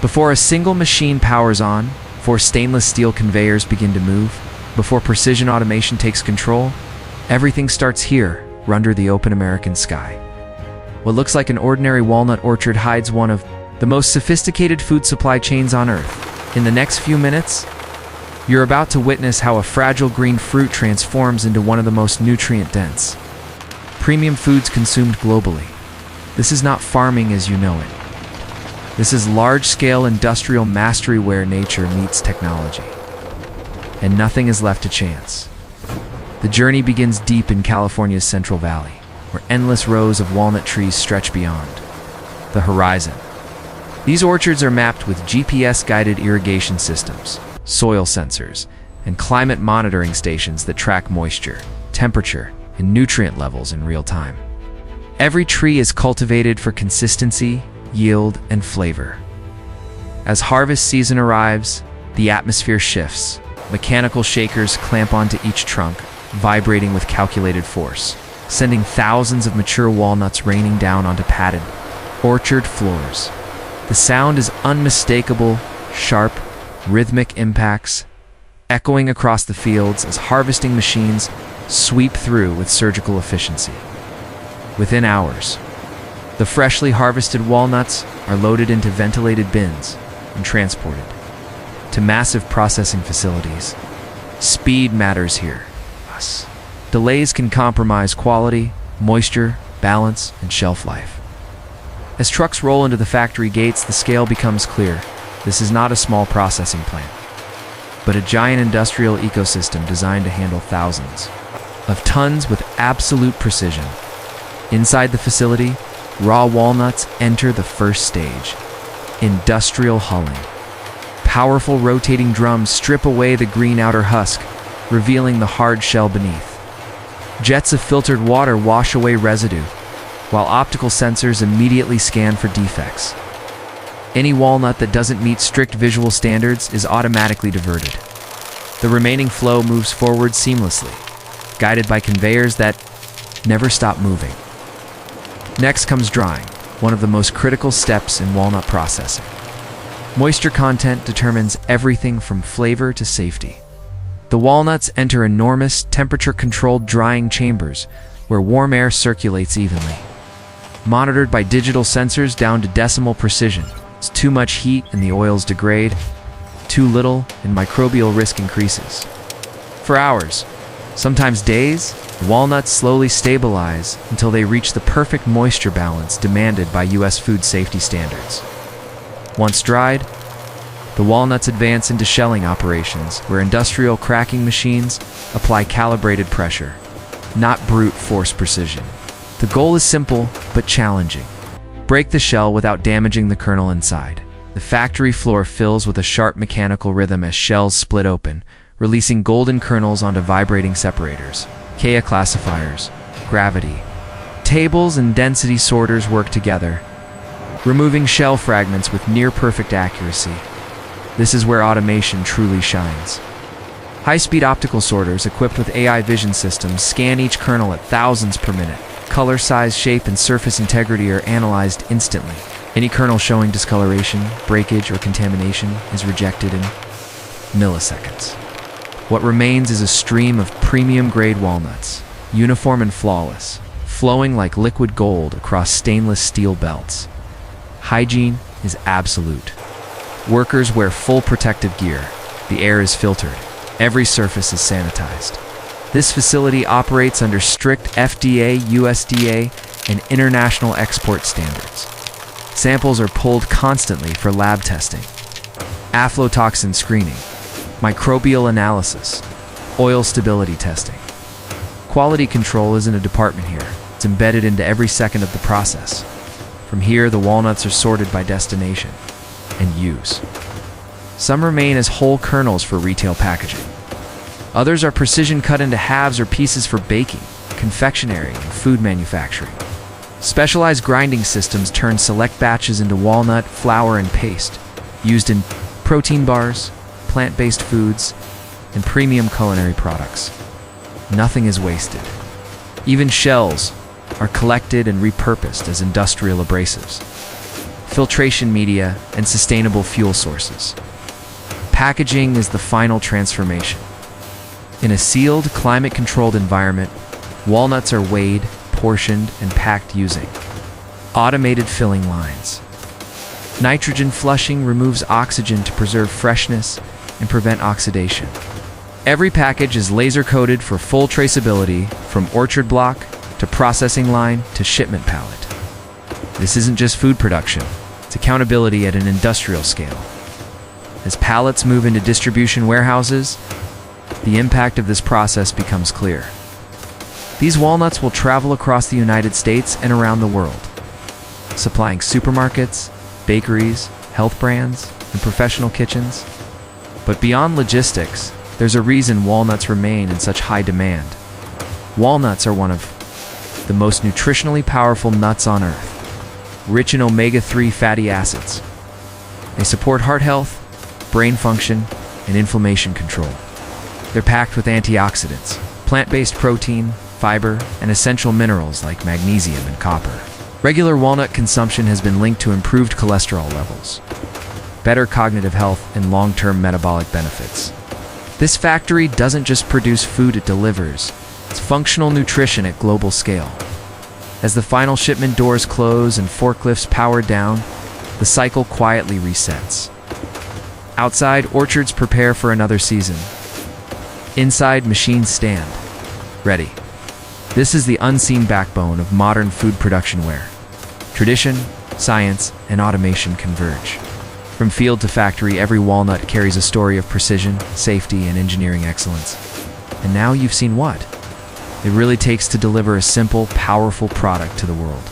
Before a single machine powers on, before stainless steel conveyors begin to move, before precision automation takes control, everything starts here, under the open American sky. What looks like an ordinary walnut orchard hides one of the most sophisticated food supply chains on Earth. In the next few minutes, you're about to witness how a fragile green fruit transforms into one of the most nutrient-dense premium foods consumed globally. This is not farming as you know it. This is large-scale industrial mastery where nature meets technology. And nothing is left to chance. The journey begins deep in California's Central Valley, where endless rows of walnut trees stretch beyond the horizon. These orchards are mapped with GPS-guided irrigation systems, soil sensors, and climate monitoring stations that track moisture, temperature, and nutrient levels in real time. Every tree is cultivated for consistency, yield, and flavor. As harvest season arrives, the atmosphere shifts. Mechanical shakers clamp onto each trunk, vibrating with calculated force, sending thousands of mature walnuts raining down onto padded orchard floors. The sound is unmistakable, sharp, rhythmic impacts, echoing across the fields as harvesting machines sweep through with surgical efficiency. Within hours, the freshly harvested walnuts are loaded into ventilated bins and transported to massive processing facilities. Speed matters here. Delays can compromise quality, moisture, balance, and shelf life. As trucks roll into the factory gates, the scale becomes clear. This is not a small processing plant, but a giant industrial ecosystem designed to handle thousands of tons with absolute precision. Inside the facility, raw walnuts enter the first stage, industrial hulling. Powerful rotating drums strip away the green outer husk, revealing the hard shell beneath. Jets of filtered water wash away residue, while optical sensors immediately scan for defects. Any walnut that doesn't meet strict visual standards is automatically diverted. The remaining flow moves forward seamlessly, guided by conveyors that never stop moving. Next comes drying, one of the most critical steps in walnut processing. Moisture content determines everything from flavor to safety. The walnuts enter enormous, temperature-controlled drying chambers where warm air circulates evenly. Monitored by digital sensors down to decimal precision. It's too much heat and the oils degrade. Too little and microbial risk increases. For hours, sometimes days, the walnuts slowly stabilize until they reach the perfect moisture balance demanded by U.S. food safety standards. Once dried, the walnuts advance into shelling operations where industrial cracking machines apply calibrated pressure, not brute force precision. The goal is simple but challenging. Break the shell without damaging the kernel inside. The factory floor fills with a sharp mechanical rhythm as shells split open, releasing golden kernels onto vibrating separators. Kea classifiers, gravity, tables, and density sorters work together, removing shell fragments with near-perfect accuracy. This is where automation truly shines. High-speed optical sorters equipped with AI vision systems scan each kernel at thousands per minute. Color, size, shape, and surface integrity are analyzed instantly. Any kernel showing discoloration, breakage, or contamination is rejected in milliseconds. What remains is a stream of premium-grade walnuts, uniform and flawless, flowing like liquid gold across stainless steel belts. Hygiene is absolute. Workers wear full protective gear. The air is filtered. Every surface is sanitized. This facility operates under strict FDA, USDA, and international export standards. Samples are pulled constantly for lab testing, aflatoxin screening, microbial analysis, oil stability testing. Quality control isn't a department here. It's embedded into every second of the process. From here, the walnuts are sorted by destination and use. Some remain as whole kernels for retail packaging. Others are precision cut into halves or pieces for baking, confectionery, and food manufacturing. Specialized grinding systems turn select batches into walnut, flour, and paste, used in protein bars, plant-based foods, and premium culinary products. Nothing is wasted. Even shells are collected and repurposed as industrial abrasives. filtration media, and sustainable fuel sources. Packaging is the final transformation. In a sealed, climate-controlled environment, walnuts are weighed, portioned, and packed using automated filling lines. Nitrogen flushing removes oxygen to preserve freshness and prevent oxidation. Every package is laser-coded for full traceability, from orchard block to processing line to shipment pallet. This isn't just food production, it's accountability at an industrial scale. As pallets move into distribution warehouses, the impact of this process becomes clear. These walnuts will travel across the United States and around the world, supplying supermarkets, bakeries, health brands, and professional kitchens. But beyond logistics, there's a reason walnuts remain in such high demand. Walnuts are one of the most nutritionally powerful nuts on earth, rich in omega-3 fatty acids. They support heart health, brain function, and inflammation control. They're packed with antioxidants, plant-based protein, fiber, and essential minerals like magnesium and copper. Regular walnut consumption has been linked to improved cholesterol levels, better cognitive health, and long-term metabolic benefits. This factory doesn't just produce food, it delivers. It's functional nutrition at global scale. As the final shipment doors close and forklifts power down, the cycle quietly resets. Outside, orchards prepare for another season. Inside, machines stand, ready. This is the unseen backbone of modern food production where tradition, science, and automation converge. From field to factory, every walnut carries a story of precision, safety, and engineering excellence. And now you've seen what it really takes to deliver a simple, powerful product to the world.